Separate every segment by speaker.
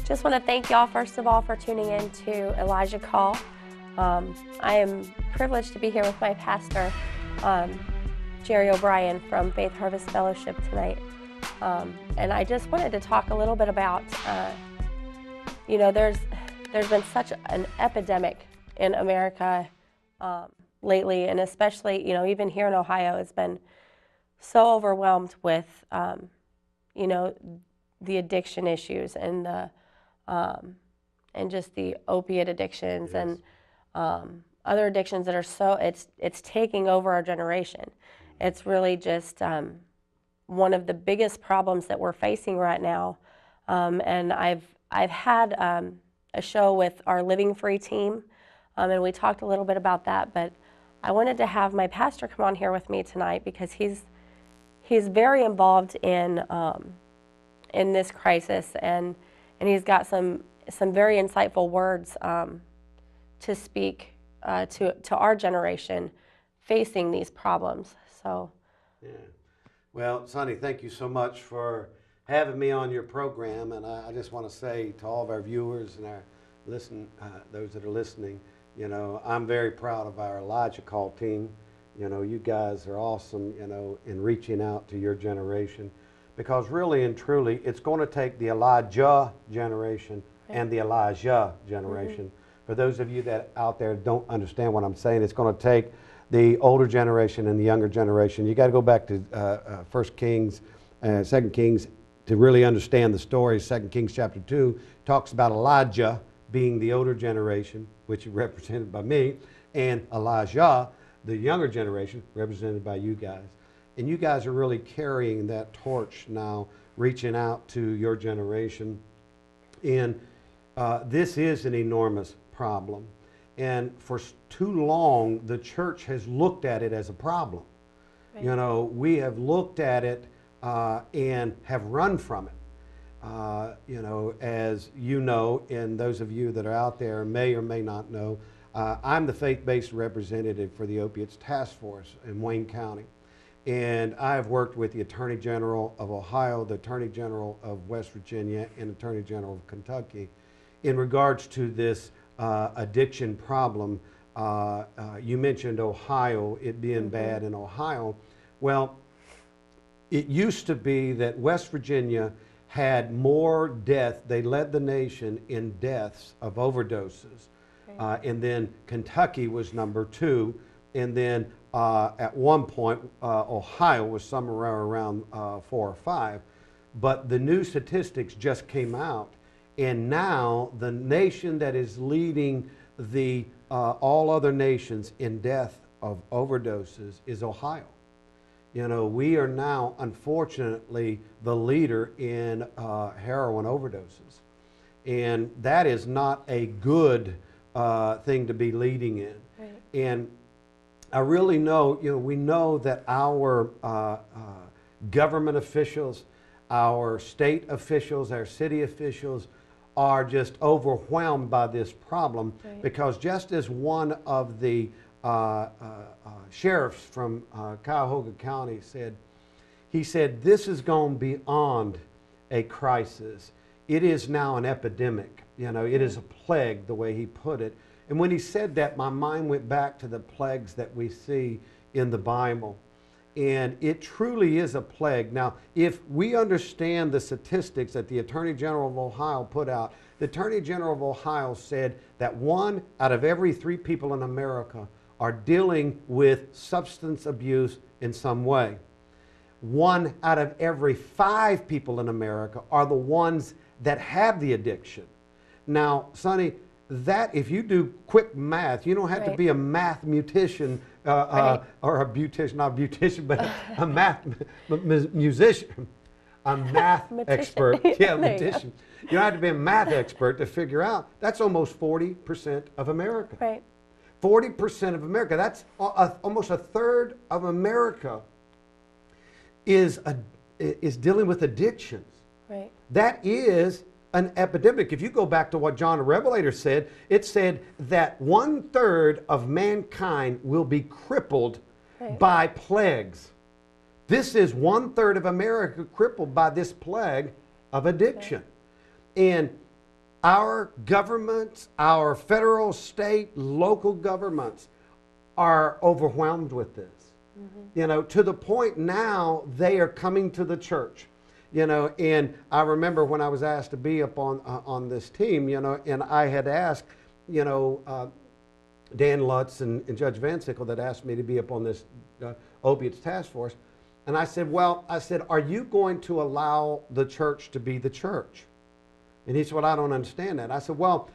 Speaker 1: Just want to thank y'all, first of all, for tuning in to Elijah Call. I am privileged to be here with my pastor, Jerry O'Brien from Faith Harvest Fellowship tonight. And I just wanted to talk a little bit about, there's been such an epidemic in America lately, and especially, even here in Ohio, it's been so overwhelmed with, the addiction issues and and just the opiate addictions. Yes. And other addictions that are it's taking over our generation. It's really just one of the biggest problems that we're facing right now. And I've had a show with our Living Free team, and we talked a little bit about that, but I wanted to have my pastor come on here with me tonight because he's very involved in this crisis, and he's got some very insightful words to speak to our generation facing these problems. So,
Speaker 2: yeah. Well, Sonny, thank you so much for having me on your program, and I just want to say to all of our viewers and our those that are listening, I'm very proud of our Elijah Call team. You guys are awesome, in reaching out to your generation, because really and truly, it's going to take the Elijah generation and the Elijah generation. Mm-hmm. For those of you that out there don't understand what I'm saying, it's going to take the older generation and the younger generation. You got to go back to 1 Kings, 2 Kings to really understand the story. 2 Kings chapter 2 talks about Elijah being the older generation, which is represented by me, and Elijah, the younger generation, represented by you guys. And you guys are really carrying that torch now, reaching out to your generation. And this is an enormous problem. And for too long, the church has looked at it as a problem. Right. We have looked at it and have run from it. As you know, and those of you that are out there may or may not know, I'm the faith-based representative for the Opiates Task Force in Wayne County. And I've worked with the Attorney General of Ohio, the Attorney General of West Virginia, and Attorney General of Kentucky in regards to this addiction problem. You mentioned Ohio, it being bad in Ohio. Well, it used to be that West Virginia had more death. They led the nation in deaths of overdoses. Okay. And then Kentucky was number 2. And then at one point, Ohio was somewhere around 4 or 5. But the new statistics just came out. And now the nation that is leading the all other nations in death of overdoses is Ohio. We are now, unfortunately, the leader in heroin overdoses. And that is not a good thing to be leading in. Right. And I really know, we know that our government officials, our state officials, our city officials are just overwhelmed by this problem. Right. Because just as one of the sheriffs from Cuyahoga County said, he said, this is going beyond a crisis. It is now an epidemic. It is a plague, the way he put it. And when he said that, my mind went back to the plagues that we see in the Bible. And it truly is a plague. Now, if we understand the statistics that the Attorney General of Ohio put out, the Attorney General of Ohio said that 1 out of every 3 people in America are dealing with substance abuse in some way. 1 out of every 5 people in America are the ones that have the addiction. Now, Sonny, that if you do quick math, you don't have to be a mathematician or a beautician, not a beautician, but a math musician, a math expert. Yeah, magician. You don't have to be a math expert to figure out that's almost 40% of America.
Speaker 1: Right.
Speaker 2: 40% of America. That's almost a third of America is dealing with addictions.
Speaker 1: Right.
Speaker 2: That is an epidemic. If you go back to what John the Revelator said, it said that 1/3 of mankind will be crippled by plagues. This is 1/3 of America crippled by this plague of addiction. And our governments, our federal, state, local governments are overwhelmed with this. You know, to the point now they are coming to the church. You know, and I remember when I was asked to be up on this team, you know, and I had asked, you know, Dan Lutz and Judge Van Sickle that asked me to be up on this opiates task force. And I said, well, are you going to allow the church to be the church? And he said, well, I don't understand that. I said, well,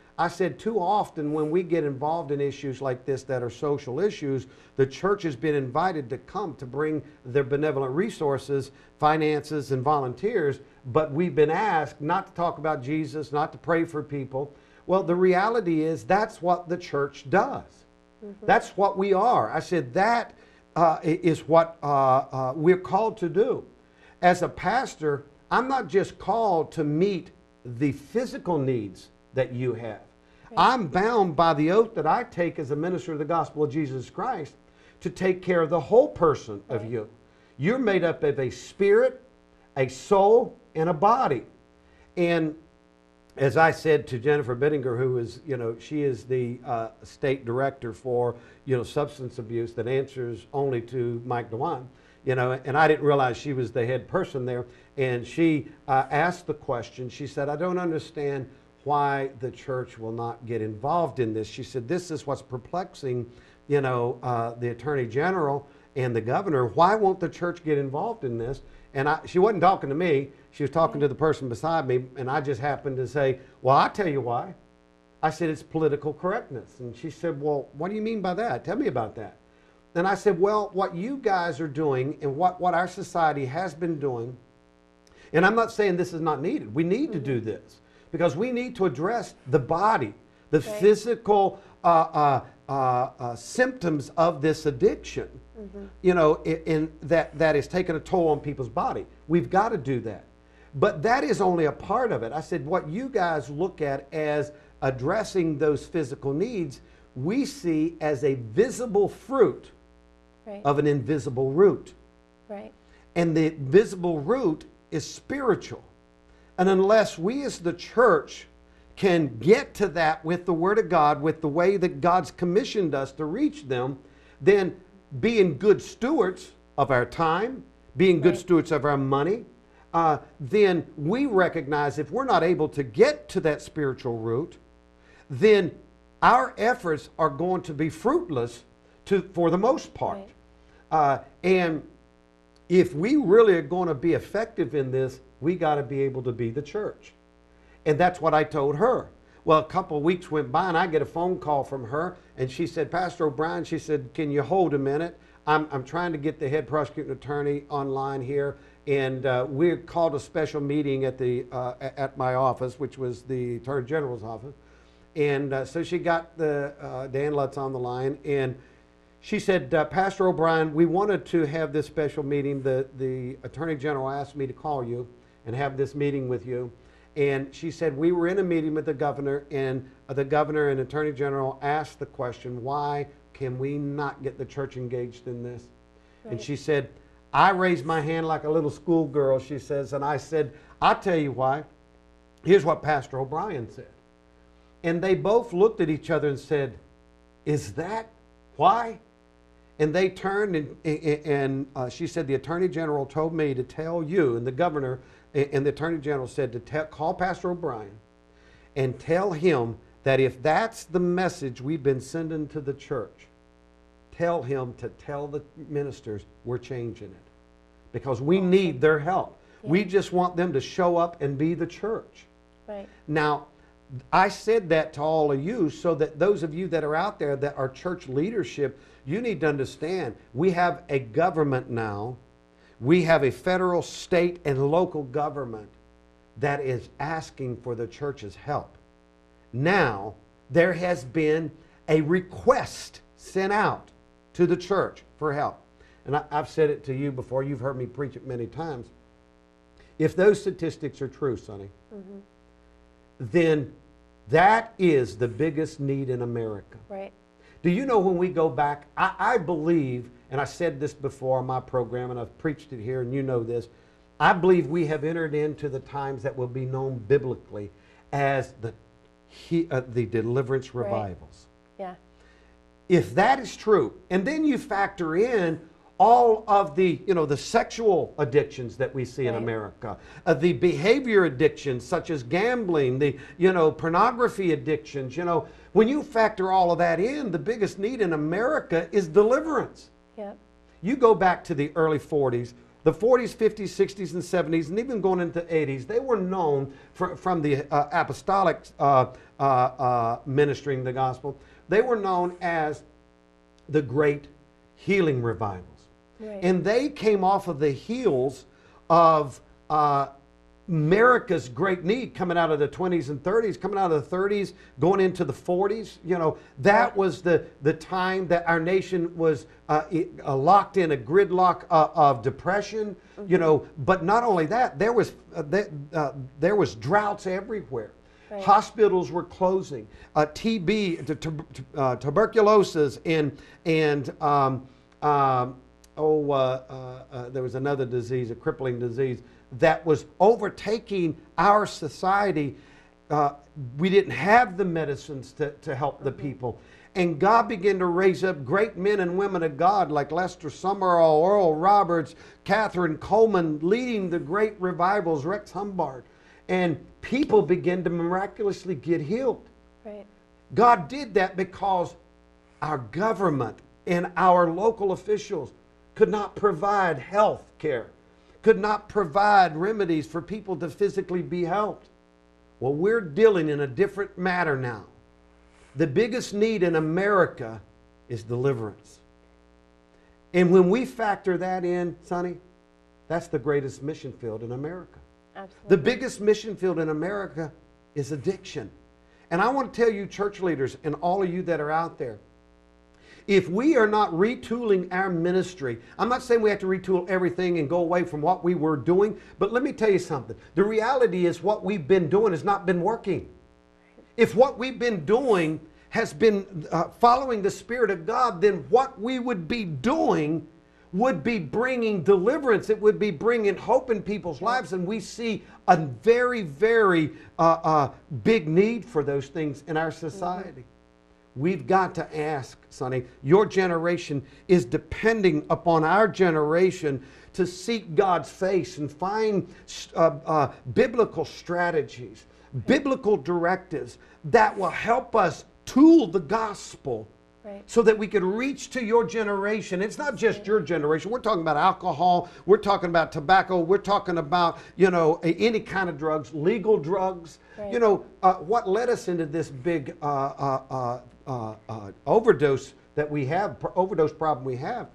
Speaker 2: too often when we get involved in issues like this that are social issues, the church has been invited to come to bring their benevolent resources, finances, and volunteers, but we've been asked not to talk about Jesus, not to pray for people. Well, the reality is that's what the church does. That's what we are. I said that is what we're called to do. As a pastor, I'm not just called to meet the physical needs that you have. I'm bound by the oath that I take as a minister of the gospel of Jesus Christ to take care of the whole person of you. You're made up of a spirit, a soul, and a body. And as I said to Jennifer Bittinger, who is, you know, she is the state director for, you know, substance abuse that answers only to Mike DeWine, you know, and I didn't realize she was the head person there. And she asked the question, she said, I don't understand why the church will not get involved in this. She said, this is what's perplexing, you know, the Attorney General and the governor. Why won't the church get involved in this? And she wasn't talking to me. She was talking to the person beside me, and I just happened to say, well, I'll tell you why. I said, it's political correctness. And she said, well, what do you mean by that? Tell me about that. And I said, well, what you guys are doing and what our society has been doing, and I'm not saying this is not needed. We need to do this because we need to address the body, the physical symptoms of this addiction, you know, in that has taken a toll on people's body. We've got to do that. But that is only a part of it. I said, what you guys look at as addressing those physical needs, we see as a visible fruit of an invisible root.
Speaker 1: Right.
Speaker 2: And the visible root is spiritual. And unless we as the church can get to that with the Word of God, with the way that God's commissioned us to reach them, then being good stewards of our time, being good stewards of our money, then we recognize if we're not able to get to that spiritual root, then our efforts are going to be fruitless for the most part. And if we really are going to be effective in this, we got to be able to be the church. And that's what I told her. Well, a couple of weeks went by and I get a phone call from her and she said, Pastor O'Brien, she said, can you hold a minute? I'm trying to get the head prosecuting attorney online here, and we called a special meeting at my office, which was the Attorney General's office. And so she got the Dan Lutz on the line, and she said, Pastor O'Brien, we wanted to have this special meeting. The Attorney General asked me to call you and have this meeting with you. And she said, we were in a meeting with the governor, and the governor and Attorney General asked the question, why can we not get the church engaged in this? And she said, I raised my hand like a little schoolgirl, she says, and I said, I'll tell you why. Here's what Pastor O'Brien said. And they both looked at each other and said, is that why? And they turned and she said, the Attorney General told me to tell you, and the governor and the Attorney General said to call Pastor O'Brien and tell him that if that's the message we've been sending to the church, tell him to tell the ministers we're changing it. Because we need their help. Yeah. We just want them to show up and be the church.
Speaker 1: Right.
Speaker 2: Now, I said that to all of you so that those of you that are out there that are church leadership, you need to understand we have a government now. We have a federal, state, and local government that is asking for the church's help. Now, there has been a request sent out to the church for help. And I've said it to you before. You've heard me preach it many times. If those statistics are true, Sonny, then that is the biggest need in America.
Speaker 1: Right.
Speaker 2: Do you know when we go back, I believe, and I said this before on my program, and I've preached it here, and you know this, I believe we have entered into the times that will be known biblically as the deliverance
Speaker 1: Right.
Speaker 2: revivals.
Speaker 1: Yeah.
Speaker 2: If that is true, and then you factor in all of the, the sexual addictions that we see in
Speaker 1: Right.
Speaker 2: America, the behavior addictions such as gambling, the, pornography addictions, when you factor all of that in, the biggest need in America is deliverance.
Speaker 1: Yep.
Speaker 2: You go back to the early 40s, the 40s, 50s, 60s, and 70s, and even going into the 80s, they were known from the apostolic ministering the gospel. They were known as the great healing revivals.
Speaker 1: Right.
Speaker 2: And they came off of the heels of America's great need coming out of the 20s and 30s, coming out of the 30s, going into the 40s. That was the time that our nation was locked in a gridlock of depression. But not only that, there was droughts everywhere.
Speaker 1: Right.
Speaker 2: Hospitals were closing. TB, tuberculosis, and there was another disease, a crippling disease, that was overtaking our society. We didn't have the medicines to help the people. And God began to raise up great men and women of God like Lester Summerall, Oral Roberts, Catherine Coleman, leading the great revivals, Rex Humbard. And people began to miraculously get healed.
Speaker 1: Right.
Speaker 2: God did that because our government and our local officials could not provide health care, could not provide remedies for people to physically be helped. Well, we're dealing in a different matter now. The biggest need in America is deliverance. And when we factor that in, Sonny, that's the greatest mission field in America.
Speaker 1: Absolutely.
Speaker 2: The biggest mission field in America is addiction. And I want to tell you, church leaders, and all of you that are out there, if we are not retooling our ministry, I'm not saying we have to retool everything and go away from what we were doing, but let me tell you something. The reality is what we've been doing has not been working. If what we've been doing has been following the Spirit of God, then what we would be doing would be bringing deliverance. It would be bringing hope in people's lives. And we see a very, very big need for those things in our society. We've got to ask, Sonny, your generation is depending upon our generation to seek God's face and find biblical strategies, biblical directives that will help us tool the gospel.
Speaker 1: Right.
Speaker 2: So that we could reach to your generation. It's not just your generation. We're talking about alcohol. We're talking about tobacco. We're talking about, any kind of drugs, legal drugs.
Speaker 1: Right.
Speaker 2: What led us into this big overdose that we have, overdose problem we have,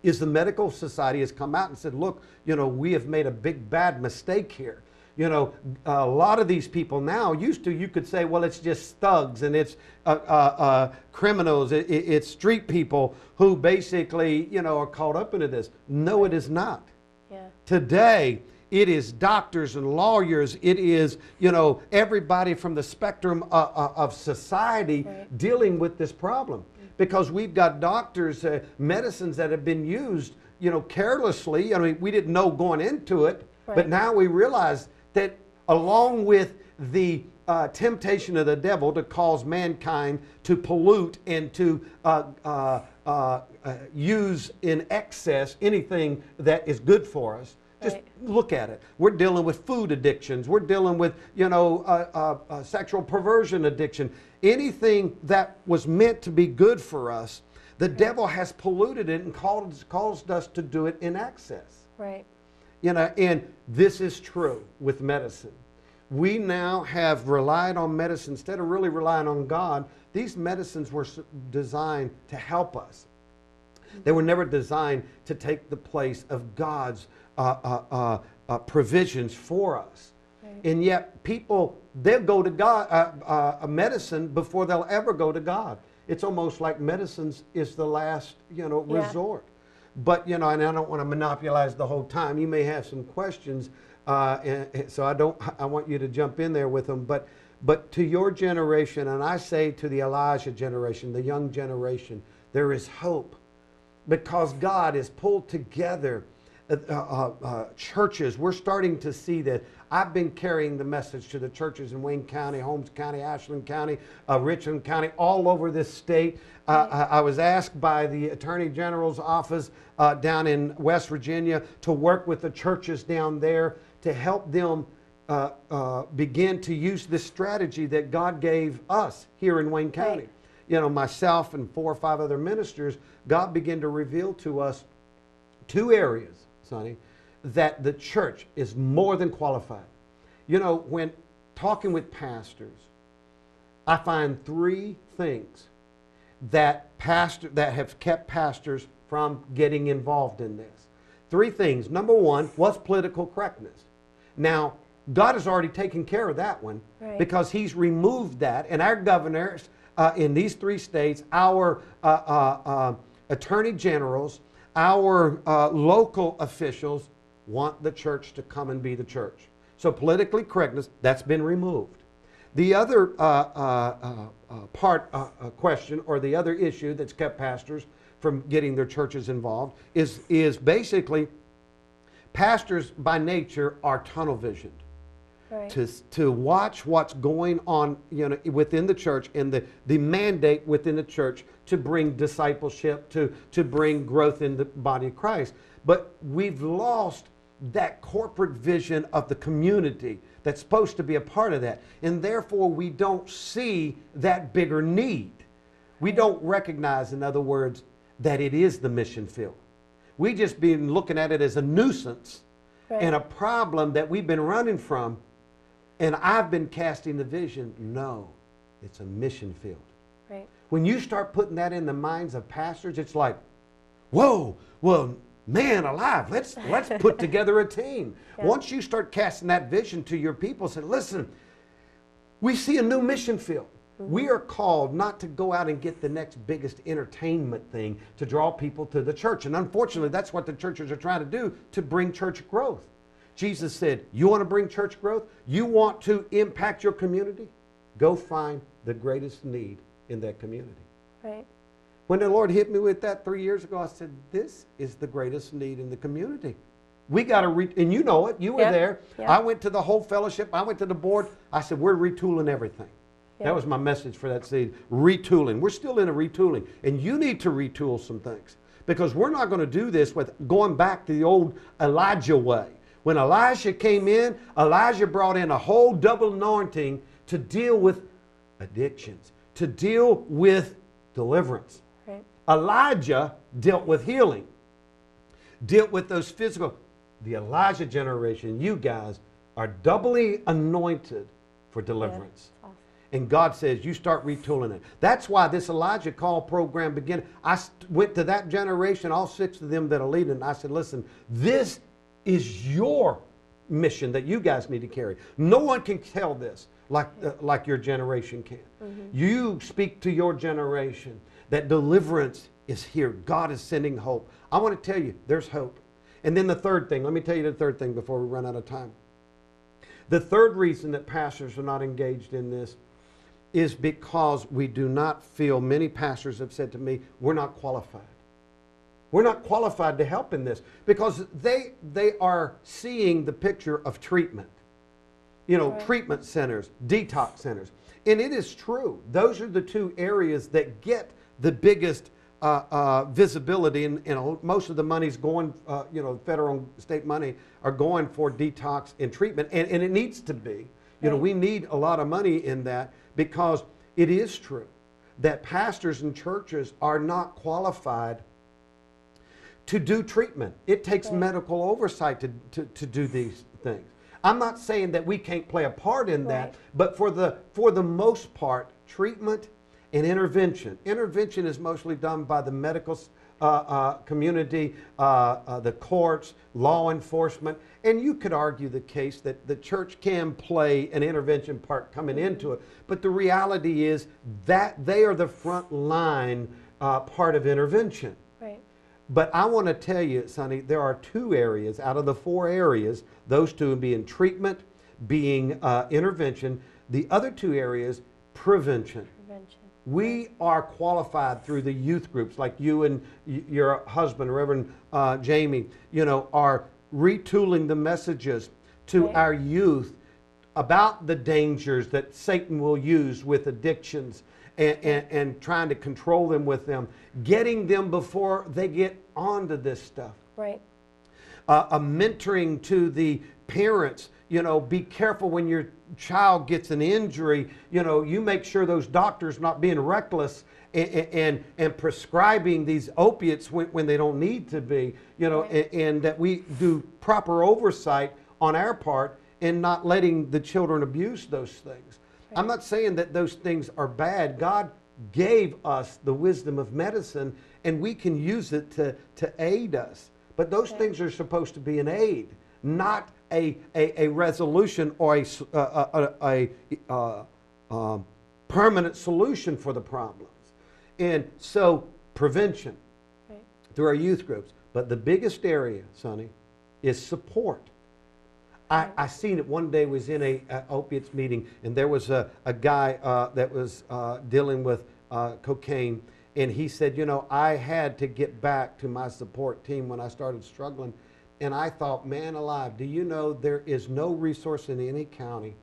Speaker 2: is the medical society has come out and said, look, we have made a big bad mistake here. A lot of these people now you could say, well, it's just thugs and it's criminals, it's street people who basically, are caught up into this. No, it is not.
Speaker 1: Yeah.
Speaker 2: Today, it is doctors and lawyers. It is, everybody from the spectrum of society
Speaker 1: Right.
Speaker 2: dealing with this problem. Because we've got doctors, medicines that have been used, carelessly. I mean, we didn't know going into it,
Speaker 1: Right.
Speaker 2: but now we realize that along with the temptation of the devil to cause mankind to pollute and to use in excess anything that is good for us. Just
Speaker 1: Right.
Speaker 2: look at it. We're dealing with food addictions. We're dealing with, sexual perversion addiction. Anything that was meant to be good for us, the devil has polluted it and caused us to do it in excess.
Speaker 1: Right.
Speaker 2: And this is true with medicine. We now have relied on medicine instead of really relying on God. These medicines were designed to help us. They were never designed to take the place of God's provisions for us.
Speaker 1: Right.
Speaker 2: And yet people, they'll go to God, medicine before they'll ever go to God. It's almost like medicines is the last, resort. But, and I don't want to monopolize the whole time. You may have some questions, so I want you to jump in there with them. But to your generation, and I say to the Elijah generation, the young generation, there is hope because God has pulled together churches, we're starting to see that. I've been carrying the message to the churches in Wayne County, Holmes County, Ashland County, Richland County, all over this state. I was asked by the Attorney General's office down in West Virginia to work with the churches down there to help them begin to use this strategy that God gave us here in Wayne County.
Speaker 1: Right.
Speaker 2: You know, myself and 4 or 5 other ministers, God began to reveal to us 2 areas, Sonny, that the church is more than qualified. You know, when talking with pastors, I find 3 things that have kept pastors from getting involved in this. 3 things. Number 1, what's political correctness? Now, God has already taken care of that one,
Speaker 1: Right.
Speaker 2: because He's removed that, and our governors in these 3 states, our attorney generals, our local officials want the church to come and be the church. So politically correctness, that's been removed. The other question, or the other issue that's kept pastors from getting their churches involved is basically pastors by nature are tunnel visioned.
Speaker 1: Right.
Speaker 2: To watch what's going on, you know, within the church, and the mandate within the church to bring discipleship, to bring growth in the body of Christ. But we've lost that corporate vision of the community that's supposed to be a part of that. And therefore, we don't see that bigger need. We don't recognize, in other words, that it is the mission field. We just been looking at it as a nuisance,
Speaker 1: Right.
Speaker 2: and a problem that we've been running from. And I've been casting the vision, no, it's a mission field.
Speaker 1: Right.
Speaker 2: When you start putting that in the minds of pastors, it's like, whoa, well, man alive, let's put together a team.
Speaker 1: Yeah.
Speaker 2: Once you start casting that vision to your people, say, listen, we see a new mission field. We are called not to go out and get the next biggest entertainment thing to draw people to the church. And unfortunately, that's what the churches are trying to do, to bring church growth. Jesus said, you want to bring church growth? You want to impact your community? Go find the greatest need in that community.
Speaker 1: Right.
Speaker 2: When the Lord hit me with that 3 years ago, I said, this is the greatest need in the community. We got to, and you know it, you were
Speaker 1: Yep.
Speaker 2: there.
Speaker 1: Yep.
Speaker 2: I went to the whole fellowship. I went to the board. I said, we're retooling everything.
Speaker 1: Yep.
Speaker 2: That was my message for that seed, retooling. We're still in a retooling, and you need to retool some things, because we're not going to do this with going back to the old Elijah way. When Elijah came in, Elijah brought in a whole double anointing to deal with addictions, to deal with deliverance.
Speaker 1: Right.
Speaker 2: Elijah dealt with healing, dealt with those physical. The Elijah generation, you guys, are doubly anointed for deliverance.
Speaker 1: Yeah. Awesome.
Speaker 2: And God says, you start retooling it. That's why this Elijah Call program began. I went to that generation, all 6 of them that are leading, and I said, listen, this is your mission that you guys need to carry. No one can tell this like your generation can. Mm-hmm. You speak to your generation that deliverance is here. God is sending hope. I want to tell you, there's hope. And then the third thing, let me tell you the third thing before we run out of time. The third reason that pastors are not engaged in this is because we do not feel, many pastors have said to me, we're not qualified. We're not qualified to help in this, because they are seeing the picture of treatment. You know,
Speaker 1: Right.
Speaker 2: treatment centers, detox centers. And it is true. Those are the 2 areas that get the biggest visibility, and most of the money's going, federal and state money are going for detox and treatment, and it needs to be. You know,
Speaker 1: Right.
Speaker 2: we need a lot of money in that, because it is true that pastors and churches are not qualified to do treatment. It takes
Speaker 1: Right.
Speaker 2: medical oversight to do these things. I'm not saying that we can't play a part in that,
Speaker 1: Right.
Speaker 2: but for the most part, treatment and intervention. Intervention is mostly done by the medical community, the courts, law enforcement, and you could argue the case that the church can play an intervention part coming into it, but the reality is that they are the front line part of intervention.
Speaker 1: Right.
Speaker 2: But I want to tell you, Sonny, there are 2 areas out of the 4 areas, those 2 being treatment, being intervention, the other 2 areas, prevention.
Speaker 1: Prevention.
Speaker 2: We are qualified through the youth groups, like you and your husband, Reverend Jamie, are retooling the messages to
Speaker 1: Right.
Speaker 2: our youth about the dangers that Satan will use with addictions and trying to control them with them, getting them before they get onto this stuff.
Speaker 1: Right.
Speaker 2: A mentoring to the parents, be careful when your child gets an injury, you make sure those doctors not being reckless and prescribing these opiates when they don't need to be,
Speaker 1: Right.
Speaker 2: and that we do proper oversight on our part and not letting the children abuse those things.
Speaker 1: Right.
Speaker 2: I'm not saying that those things are bad. God gave us the wisdom of medicine, and we can use it to aid us. But those
Speaker 1: Right.
Speaker 2: things are supposed to be an aid, not a resolution or a permanent solution for the problems. And so prevention
Speaker 1: Right.
Speaker 2: through our youth groups. But the biggest area, Sonny, is support. I seen it one day, was in a opiates meeting, and there was a guy that was dealing with cocaine, and he said, I had to get back to my support team when I started struggling. And I thought, man alive, do you know there is no resource in any county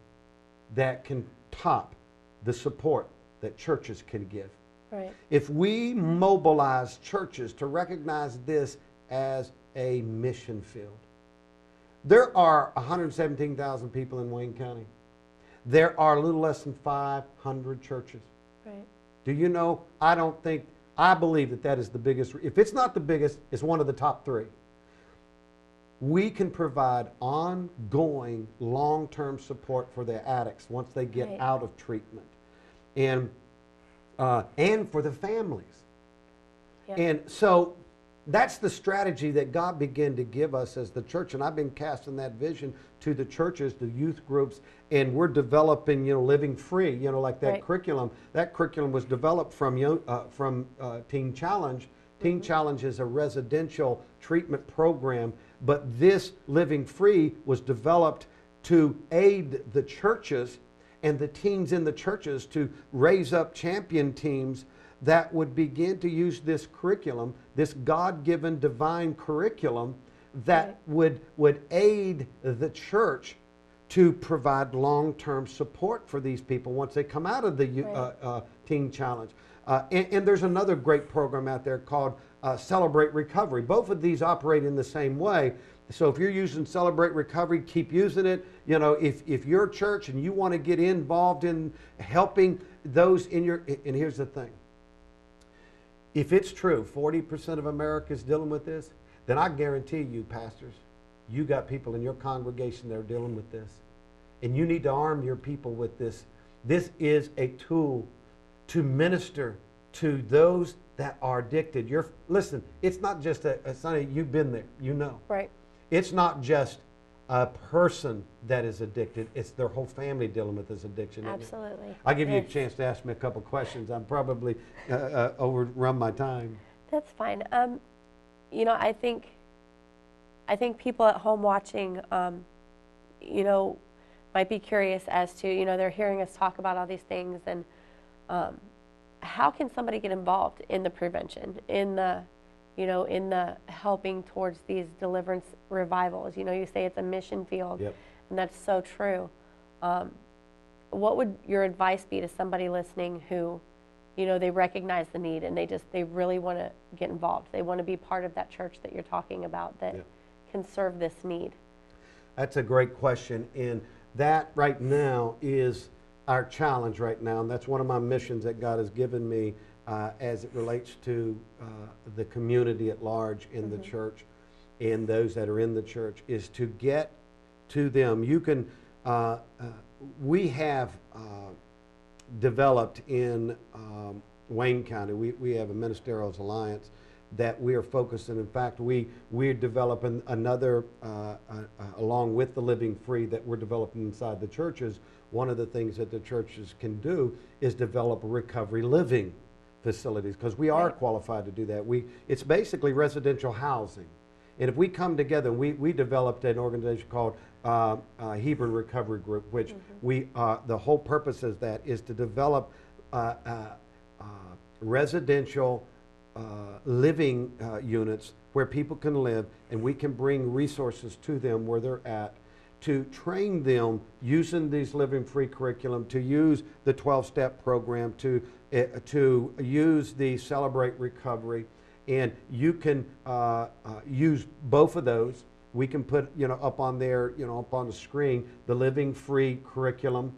Speaker 2: that can top the support that churches can give.
Speaker 1: Right.
Speaker 2: If we mobilize churches to recognize this as a mission field, there are 117,000 people in Wayne County. There are a little less than 500 churches.
Speaker 1: Right.
Speaker 2: Do you know, I believe that is the biggest. If it's not the biggest, it's one of the top three. We can provide ongoing, long-term support for the addicts once they get
Speaker 1: Right.
Speaker 2: out of treatment, and for the families.
Speaker 1: Yeah.
Speaker 2: And so that's the strategy that God began to give us as the church. And I've been casting that vision to the churches, the youth groups, and we're developing, Living Free, like that
Speaker 1: Right.
Speaker 2: curriculum. That curriculum was developed from Teen Challenge. Teen Challenge is a residential treatment program, but this Living Free was developed to aid the churches and the teens in the churches to raise up champion teams that would begin to use this curriculum, this God-given divine curriculum that would aid the church to provide long-term support for these people once they come out of the
Speaker 1: Right.
Speaker 2: Teen Challenge. And there's another great program out there called Celebrate Recovery. Both of these operate in the same way. So if you're using Celebrate Recovery, keep using it. If you're a church and you want to get involved in helping those in your, and here's the thing. If it's true, 40% of America is dealing with this, then I guarantee you, pastors, you got people in your congregation that are dealing with this. And you need to arm your people with this. This is a tool to minister to those that are addicted. Listen, it's not just Sonny, you've been there,
Speaker 1: Right.
Speaker 2: It's not just a person that is addicted, it's their whole family dealing with this addiction. isn't it?
Speaker 1: Absolutely.
Speaker 2: I'll give you a
Speaker 1: Yes.
Speaker 2: chance to ask me a couple questions. I'm probably overrun my time.
Speaker 1: That's fine. I think people at home watching, might be curious as to, they're hearing us talk about all these things, and how can somebody get involved in the prevention, in the helping towards these deliverance revivals? You say it's a mission field,
Speaker 2: Yep.
Speaker 1: and that's so true. What would your advice be to somebody listening who, they recognize the need and they really want to get involved? They want to be part of that church that you're talking about that
Speaker 2: Yep.
Speaker 1: can serve this need.
Speaker 2: That's a great question, and that right now is our challenge right now, and that's one of my missions that God has given me as it relates to the community at large in the church and those that are in the church, is to get to them. You can, we have developed in Wayne County, we have a ministerial alliance that we are focused on. In fact, we're developing another, along with the Living Free that we're developing inside the churches. One of the things that the churches can do is develop recovery living facilities, because we are
Speaker 1: Right.
Speaker 2: qualified to do that. It's basically residential housing. And if we come together, we developed an organization called Hebron Recovery Group, which the whole purpose is to develop residential living units where people can live, and we can bring resources to them where they're at to train them using these living free curriculum, to use the 12-step program, to use the Celebrate Recovery. And you can use both of those. We can put, up on there, up on the screen, the living free curriculum.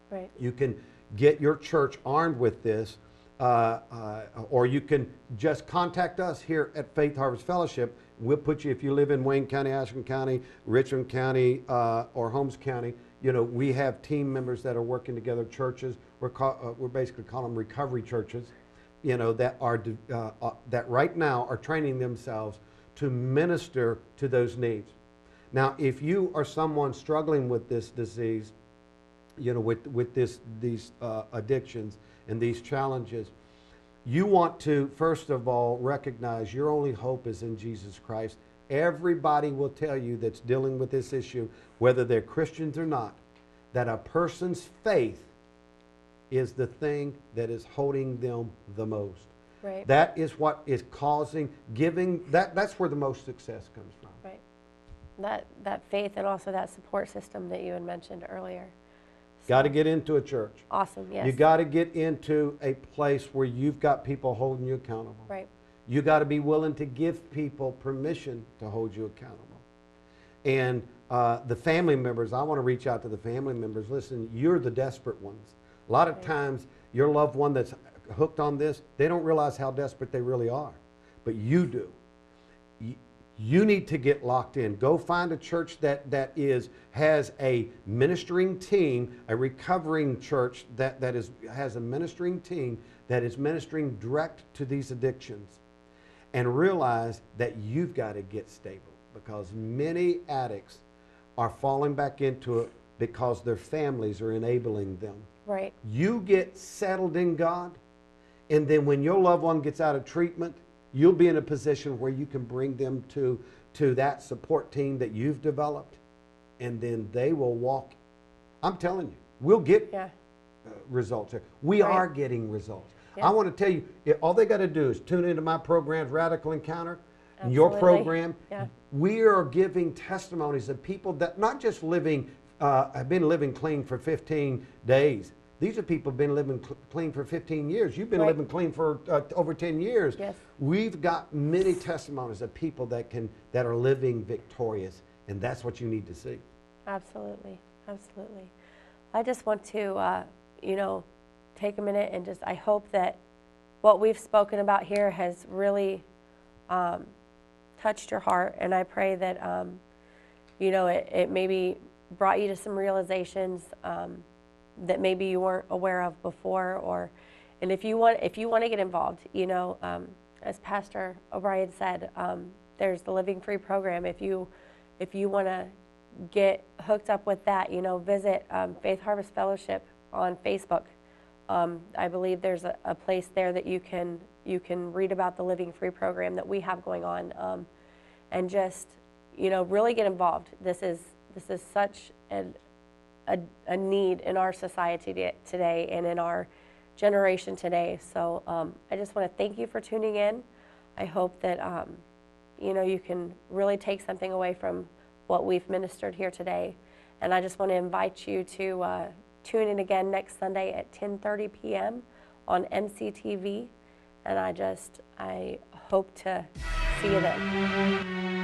Speaker 1: Right.
Speaker 2: You can get your church armed with this, or you can just contact us here at Faith Harvest Fellowship. We'll put you, if you live in Wayne County, Ashland County, Richland County, or Holmes County, we have team members that are working together, churches. We're basically calling them recovery churches, that are that right now are training themselves to minister to those needs. Now, if you are someone struggling with this disease, with these addictions and these challenges, you want to, first of all, recognize your only hope is in Jesus Christ. Everybody will tell you that's dealing with this issue, whether they're Christians or not, that a person's faith is the thing that is holding them the most.
Speaker 1: Right.
Speaker 2: That is what is causing, that's where the most success comes from.
Speaker 1: Right. That faith and also that support system that you had mentioned earlier.
Speaker 2: Got to get into a church.
Speaker 1: Awesome, yes.
Speaker 2: You got to get into a place where you've got people holding you accountable.
Speaker 1: Right.
Speaker 2: You got to be willing to give people permission to hold you accountable. And the family members, I want to reach out to the family members. Listen, you're the desperate ones. A lot of times, your loved one that's hooked on this, they don't realize how desperate they really are. But you do. You need to get locked in. Go find a church that has a ministering team, a recovering church that has a ministering team that is ministering direct to these addictions. And realize that you've got to get stable, because many addicts are falling back into it because their families are enabling them.
Speaker 1: Right.
Speaker 2: You get settled in God, and then when your loved one gets out of treatment, you'll be in a position where you can bring them to that support team that you've developed, and then they will walk. I'm telling you, we'll get results there. We are getting results. Yeah. I want to tell you, all they got to do is tune into my programs, Radical Encounter, and your program. Yeah. We are giving testimonies of people that not just have been living clean for 15 days. These are people who have been living clean for 15 years. You've been living clean for over 10 years.
Speaker 1: Yes.
Speaker 2: We've got many testimonies of people that are living victorious, and that's what you need to see.
Speaker 1: Absolutely, absolutely. I just want to, take a minute and I hope that what we've spoken about here has really touched your heart, and I pray that, it maybe brought you to some realizations that maybe you weren't aware of before, and if you want to get involved, as Pastor O'Brien said, there's the Living Free program. If you want to get hooked up with that, visit Faith Harvest Fellowship on Facebook. I believe there's a place there that you can read about the Living Free program that we have going on, and just really get involved. This is such a need in our society today and in our generation today. So I just want to thank you for tuning in. I hope that you can really take something away from what we've ministered here today. And I just want to invite you to tune in again next Sunday at 10:30 p.m. on MCTV. And I hope to see you then.